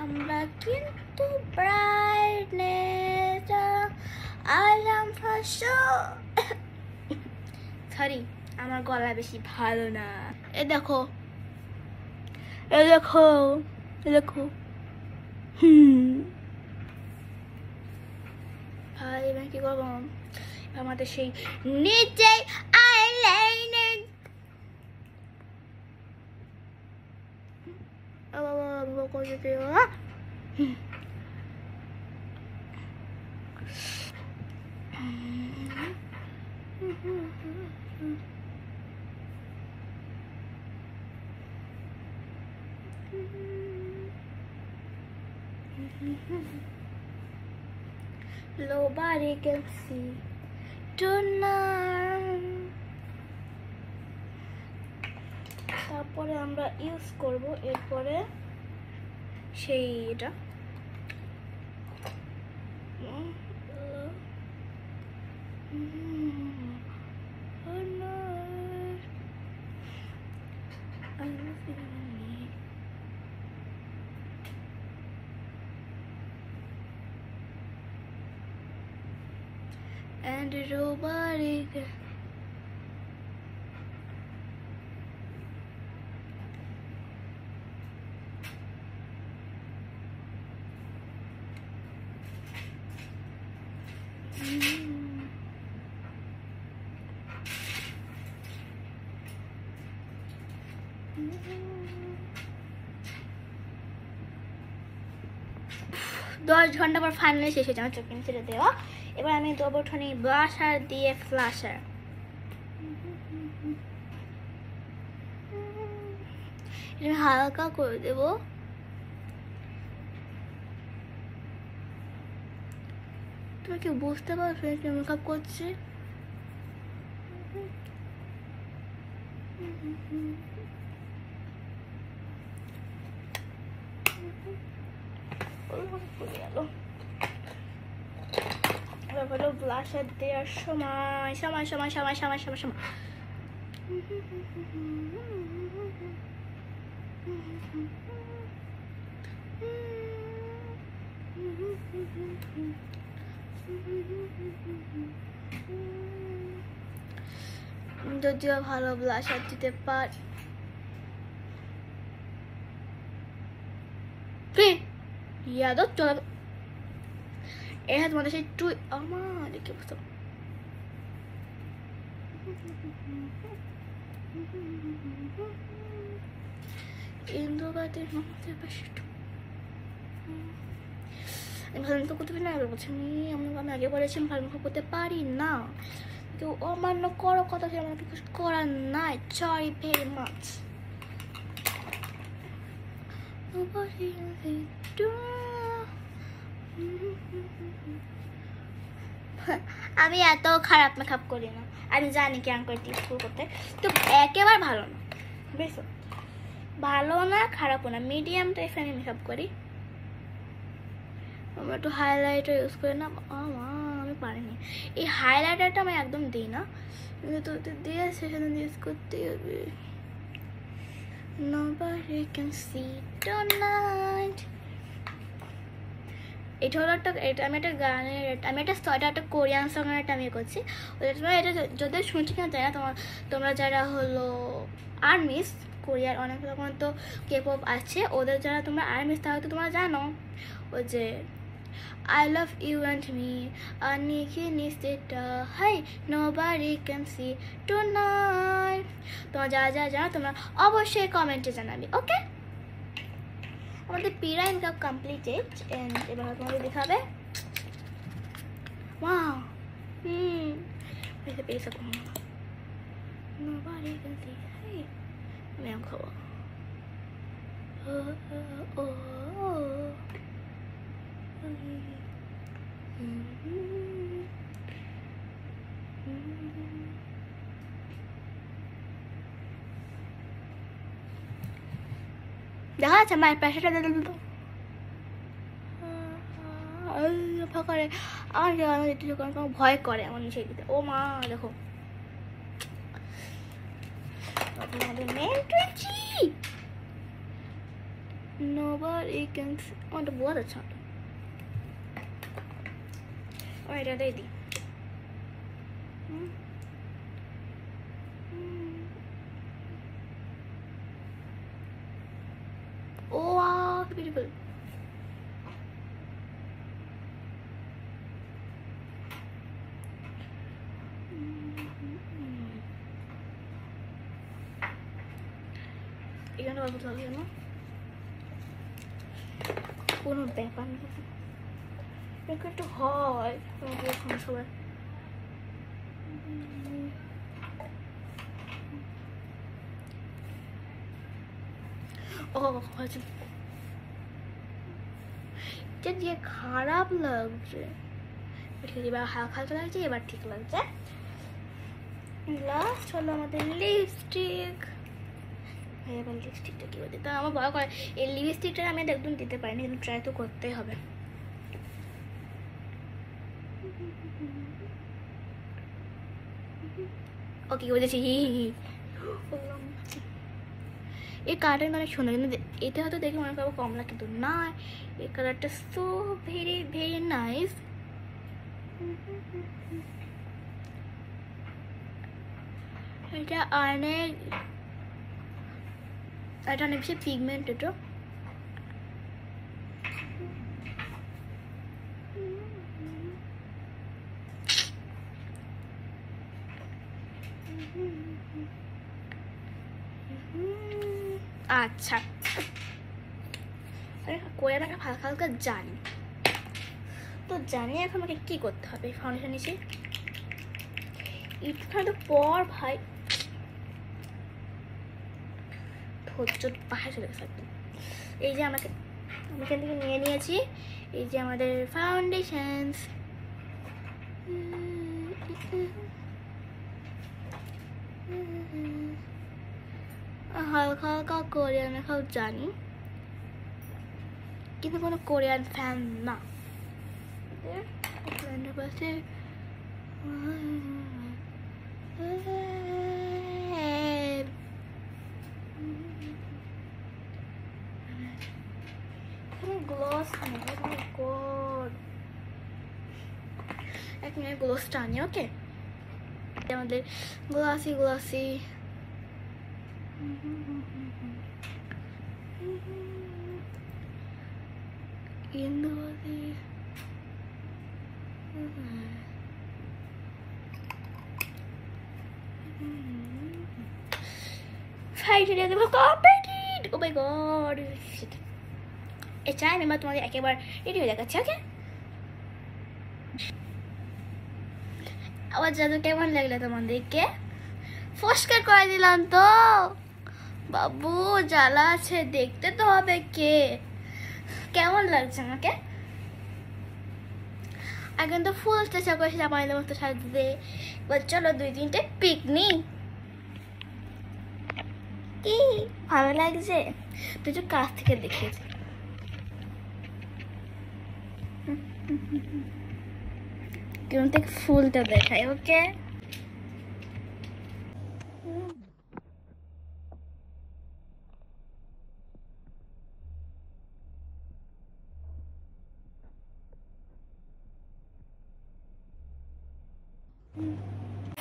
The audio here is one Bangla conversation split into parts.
আমরা কিন্তু ব্রাইটনেস আলাম ফাঁসো সরি আমার গলা বেশি ভালো না। এ দেখো এ দেখো এ দেখো ভাই এবার কি করবো? আমাদের সেই নিচে আইলাইনার করে দিও। Nobody can see tonight. তারপরে আমরা ইউজ করব এরপরে সেই এটা and nobody can দশ ঘন্টা পর ফাইনালি শেষ হয়েছে আমার চোখে নিচে দেওয়া। এবার আমি দেবো ঠোনি ব্লাশার দিয়ে ফ্লাশার। এটা হালকা করে দেবো। তুমি কি বুঝতে পারছো কি মেকআপ করছি? এবার হলো ব্লাশার দেওয়ার সময় সময় সময় সময় সময় সময় সময় যদিও ভালো ব্লাশার দিতে পার ইয়াদো চলো এ হাত মধ্যে সেই টুই আমার কি অবস্থা। ইন্দুবাদের মধ্যে বেশি ভালো তো করতে পারি না। বলছি আমি আগে বলেছি ভালো মেকআপ করতে পারি না, কেউ অমান্য করো কথা সে আমার কিছু করার নাই। Sorry very much. আমি এত খারাপ মেকআপ করি না, আমি জানি কি আমি টিপস করতে, তো একেবারে ভালো না, বুঝছো? ভালো না খারাপও না, মিডিয়াম টাইপের আমি মেকআপ করি। আমরা একটু হাইলাইটার ইউজ করি না। আমি পারিনি এই হাইলাইটারটা আমি একদম দিই না, কিন্তু দিয়ে সেখানে ইউজ করতে হবে। Nobody can see tonight. এটা হলো এটা আমি একটা গানের আমি একটা কোরিয়ান সঙ্গের একটা আমি করছি। এটা যদি শুনছি কিনা জানি না, তোমরা যারা হলো আর্মিস কোরিয়ার অনেক রকম তো কেপপ আছে, ওদের যারা তোমরা আর্মিস তাহলে তো তোমরা জানো ওই যে I love you and me Aniki Nistita Hey nobody can see tonight. তোমরা যা জানো তোমরা অবশ্যই কমেন্টে জানাবে, ওকে? আমাদের পিরা মেকআপ কমপ্লিটেড এন্ড এবার তোমাদের দেখাবে। ওয়াও পেছে পেছে কম nobody can see. Hey আমি আম খাবো। দেখা যাচ্ছে মায়ের প্রেশারটা করে আমার একটু ভয় করে আমার নিচে দিতে। ও মা দেখো nobody can see. Oh, the बहुत अच्छा और এটা दे दी oh wow beautiful এখানে বাবু চলে না কোনো ব্যাপার না একটু হয় এখন সবাই ও হয়েছে এটা দিয়ে খারাপ লাগছে এবার হালকা হালকা লাগছে এবার ঠিক লাগছে লাস্ট হলো আমাদের লিপস্টিক এবার লিপস্টিকটা কি বলতে তা আমার ভয় করে এই লিপস্টিকটা আমি একদম দিতে পারিনি কিন্তু ট্রাই তো করতেই হবে ওকে বলেছি হি হি এই কালারটা অনেক সুন্দর কিন্তু এতে হয়তো দেখে মনে করবো কমলা কিন্তু না এই কালারটা সো ভেরি ভেরি নাইস এটা অনেক এটা অনেক বেশি পিগমেন্ট এটা আচ্ছা কোয়াটা হালকা হালকা জানি তো জানি এখন আমাকে কি করতে হবে ফাউন্ডেশন নিচে একটুখানি তো পর ভাই ধৈর্য পাহাড় চলে গেছে একদম এই যে আমাকে আমি এখান থেকে নিয়ে নিয়েছি এই যে আমাদের ফাউন্ডেশনস হালকা হালকা কোরিয়ান দেখাও জানি কিন্তু কোনো কোরিয়ান ফ্যান না পাশে গ্লস এক মিনিট গ্লসটা আনি ওকে আমাদের গ্লাসি গ্লাসি ইন্দোবাদী ফাইনালি আমি কমপ্লিটেড ও মাই গড এটা আমি তোমাদের একেবারে রেডি হয়ে দেখাচ্ছি ওকে আবার জাদু কেমন লাগলো তোমাদেরকে ফস্কার করে দিলাম তো বাবু জ্বালা আছে দেখতে তো হবে কে কেমন লাগছে আমাকে এখন তো ফুল চেষ্টা করেছি আমাদের মতো সাজতে এবার চলো 2-3টে পিকনিক কি ভালো লাগছে তুই তো কাছ থেকে দেখিয়েছি কিন্তু ফুলটা দেখাই ওকে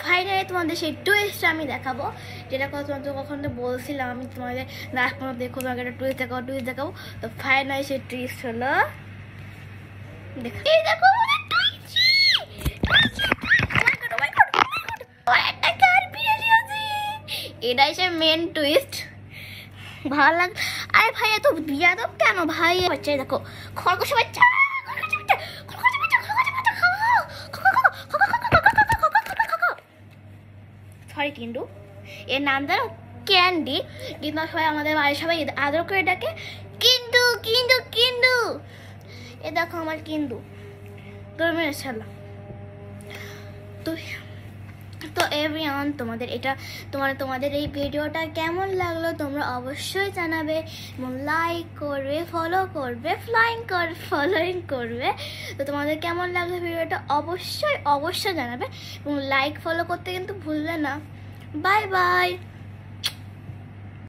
ফাইনালি তোমাদের সেই টুইস্ট আমি দেখাবো যেটা তোমাদের কখন তো বলছিলাম আমি তোমাদের লাস্ট পর্যন্ত দেখো তোমাকে একটা টুইস্ট দেখাবো তো ফাইনালি সেই টুইস্ট হলো দেখো এই দেখো এটাই সে মেন টুইস্ট ভালো লাগ আরে ভাই এত বিয়াদব কেন ভাই বাচ্চা দেখো খরগোশ বাচ্চা সরি কিন্তু এর নাম জানো ক্যান্ডি কিন্তু সবাই আমাদের বাড়ির সবাই আদর করে ডাকে কিন্তু কিন্তু কিন্তু এ দেখো আমার কিন্তু ধর্মের শালা তো তো এভরিওয়ান তোমাদের এটা তোমাদের এই ভিডিওটা কেমন লাগলো তোমরা অবশ্যই জানাবে এবং লাইক করবে ফলো করবে ফলোইং করবে তো তোমাদের কেমন লাগলো ভিডিওটা অবশ্যই জানাবে এবং লাইক ফলো করতে কিন্তু ভুলবে না বাই বাই